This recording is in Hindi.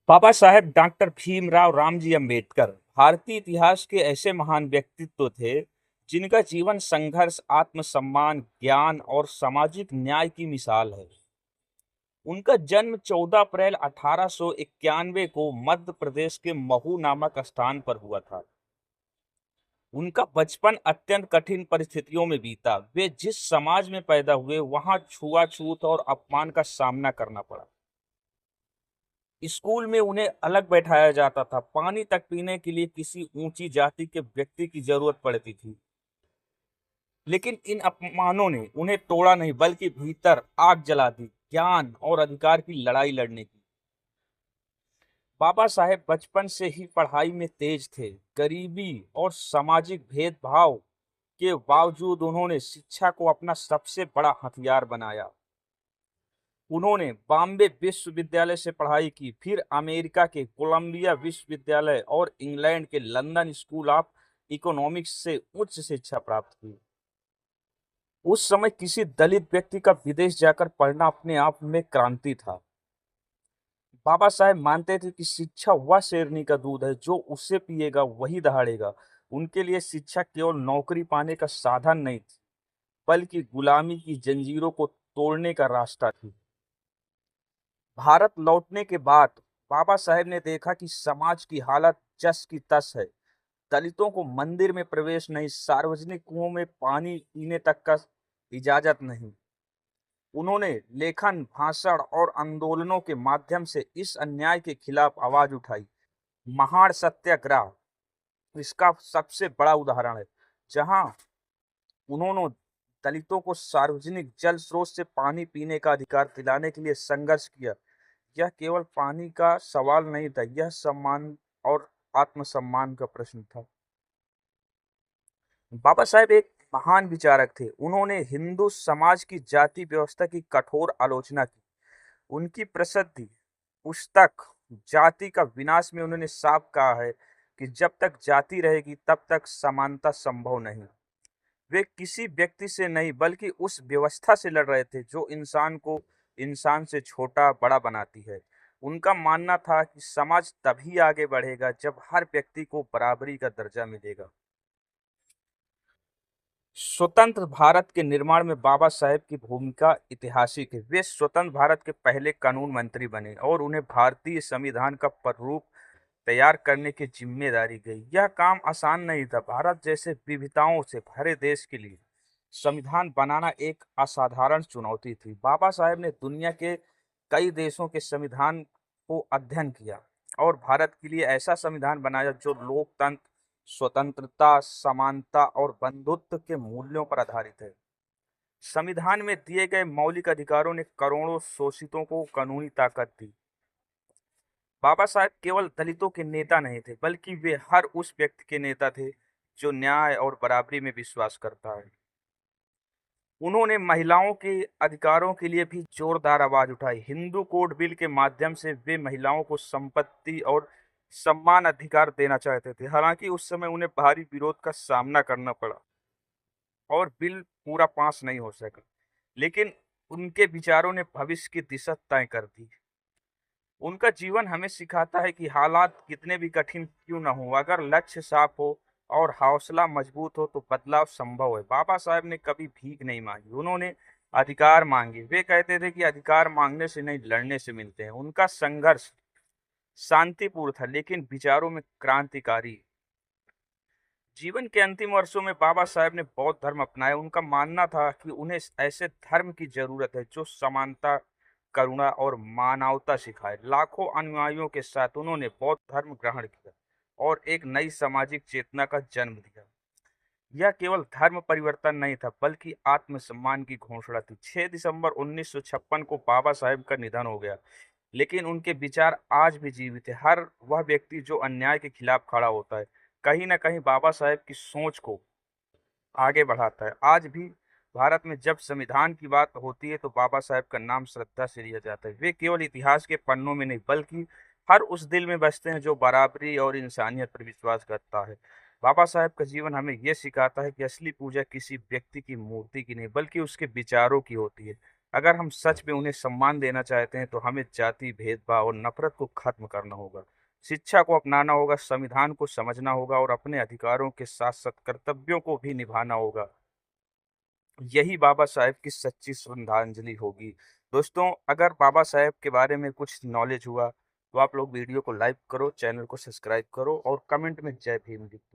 बाबा साहेब डॉक्टर भीमराव रामजी अंबेडकर भारतीय इतिहास के ऐसे महान व्यक्तित्व थे जिनका जीवन संघर्ष, आत्मसम्मान, ज्ञान और सामाजिक न्याय की मिसाल है। उनका जन्म 14 अप्रैल 1891 को मध्य प्रदेश के महू नामक स्थान पर हुआ था। उनका बचपन अत्यंत कठिन परिस्थितियों में बीता। वे जिस समाज में पैदा हुए वहां छुआछूत और अपमान का सामना करना पड़ा। स्कूल में उन्हें अलग बैठाया जाता था। पानी तक पीने के लिए किसी ऊंची जाति के व्यक्ति की जरूरत पड़ती थी। लेकिन इन अपमानों ने उन्हें तोड़ा नहीं, बल्कि भीतर आग जला दी, ज्ञान और अधिकार की लड़ाई लड़ने की। बाबा साहेब बचपन से ही पढ़ाई में तेज थे। गरीबी और सामाजिक भेदभाव के बावजूद उन्होंने शिक्षा को अपना सबसे बड़ा हथियार बनाया। उन्होंने बॉम्बे विश्वविद्यालय से पढ़ाई की, फिर अमेरिका के कोलंबिया विश्वविद्यालय और इंग्लैंड के लंदन स्कूल ऑफ इकोनॉमिक्स से उच्च शिक्षा प्राप्त की। उस समय किसी दलित व्यक्ति का विदेश जाकर पढ़ना अपने आप में क्रांति था। बाबा साहेब मानते थे कि शिक्षा वह शेरनी का दूध है, जो उसे पिएगा वही दहाड़ेगा। उनके लिए शिक्षा केवल नौकरी पाने का साधन नहीं थी, बल्कि गुलामी की जंजीरों को तोड़ने का रास्ता थी। भारत लौटने के बाद बाबा साहेब ने देखा कि समाज की हालत जस की तस है। दलितों को मंदिर में प्रवेश नहीं, सार्वजनिक कुओं में पानी पीने तक का इजाजत नहीं। उन्होंने लेखन, भाषण और आंदोलनों के माध्यम से इस अन्याय के खिलाफ आवाज उठाई। महाड़ सत्याग्रह इसका सबसे बड़ा उदाहरण है, जहां उन्होंने दलितों को सार्वजनिक जल स्रोत से पानी पीने का अधिकार दिलाने के लिए संघर्ष किया। यह केवल पानी का सवाल नहीं था, यह सम्मान और आत्मसम्मान का प्रश्न था। बाबा साहेब एक महान विचारक थे। उन्होंने हिंदू समाज की जाति व्यवस्था की कठोर आलोचना की। उनकी प्रसिद्ध पुस्तक जाति का विनाश में उन्होंने साफ कहा है कि जब तक जाति रहेगी तब तक समानता संभव नहीं। वे किसी व्यक्ति से नहीं, बल्कि उस व्यवस्था से लड़ रहे थे जो इंसान को इंसान से छोटा बड़ा बनाती है। उनका मानना था कि समाज तभी आगे बढ़ेगा जब हर व्यक्ति को बराबरी का दर्जा मिलेगा। स्वतंत्र भारत के निर्माण में बाबा साहेब की भूमिका ऐतिहासिक है। वे स्वतंत्र भारत के पहले कानून मंत्री बने और उन्हें भारतीय संविधान का प्रारूप तैयार करने की जिम्मेदारी गई। यह काम आसान नहीं था। भारत जैसे विविधताओं से भरे देश के लिए संविधान बनाना एक असाधारण चुनौती थी। बाबा साहेब ने दुनिया के कई देशों के संविधान को अध्ययन किया और भारत के लिए ऐसा संविधान बनाया जो लोकतंत्र, स्वतंत्रता, समानता और बंधुत्व के मूल्यों पर आधारित है। संविधान में दिए गए मौलिक अधिकारों ने करोड़ों शोषितों को कानूनी ताकत दी। बाबा साहेब केवल दलितों के नेता नहीं थे, बल्कि वे हर उस व्यक्ति के नेता थे जो न्याय और बराबरी में विश्वास करता है। उन्होंने महिलाओं के अधिकारों के लिए भी जोरदार आवाज उठाई। हिंदू कोड बिल के माध्यम से वे महिलाओं को संपत्ति और सम्मान अधिकार देना चाहते थे। हालांकि उस समय उन्हें भारी विरोध का सामना करना पड़ा और बिल पूरा पास नहीं हो सका, लेकिन उनके विचारों ने भविष्य की दिशा तय कर दी। उनका जीवन हमें सिखाता है कि हालात कितने भी कठिन क्यों न हो, अगर लक्ष्य साफ हो और हौसला मजबूत हो तो बदलाव संभव है। बाबा साहब ने कभी भीख नहीं मांगी, उन्होंने अधिकार मांगे। वे कहते थे कि अधिकार मांगने से नहीं, लड़ने से मिलते हैं। उनका संघर्ष शांतिपूर्ण था, लेकिन विचारों में क्रांतिकारी। जीवन के अंतिम वर्षों में बाबा साहब ने बौद्ध धर्म अपनाया। उनका मानना था कि उन्हें ऐसे धर्म की जरूरत है जो समानता, करुणा और मानवता सिखाए। लाखों अनुयायियों के साथ उन्होंने बौद्ध धर्म ग्रहण किया और एक नई सामाजिक चेतना का जन्म दिया। यह केवल धर्म परिवर्तन नहीं था, बल्कि आत्मसम्मान की घोषणा थी। 6 दिसंबर 1956 को बाबा साहेब का निधन हो गया, लेकिन उनके विचार आज भी जीवित है। हर वह व्यक्ति जो अन्याय के खिलाफ खड़ा होता है, कहीं ना कहीं बाबा साहेब की सोच को आगे बढ़ाता है। आज भी भारत में जब संविधान की बात होती है तो बाबा साहेब का नाम श्रद्धा से लिया जाता है। वे केवल इतिहास के पन्नों में नहीं, बल्कि हर उस दिल में बसते हैं जो बराबरी और इंसानियत पर विश्वास करता है। बाबा साहेब का जीवन हमें यह सिखाता है कि असली पूजा किसी व्यक्ति की मूर्ति की नहीं, बल्कि उसके विचारों की होती है। अगर हम सच में उन्हें सम्मान देना चाहते हैं तो हमें जाति भेदभाव और नफरत को खत्म करना होगा। शिक्षा को अपनाना होगा, संविधान को समझना होगा और अपने अधिकारों के साथ साथ कर्तव्यों को भी निभाना होगा। यही बाबा साहेब की सच्ची श्रद्धांजलि होगी। दोस्तों, अगर बाबा साहेब के बारे में कुछ नॉलेज हुआ तो आप लोग वीडियो को लाइक करो, चैनल को सब्सक्राइब करो और कमेंट में जय भीम लिखो।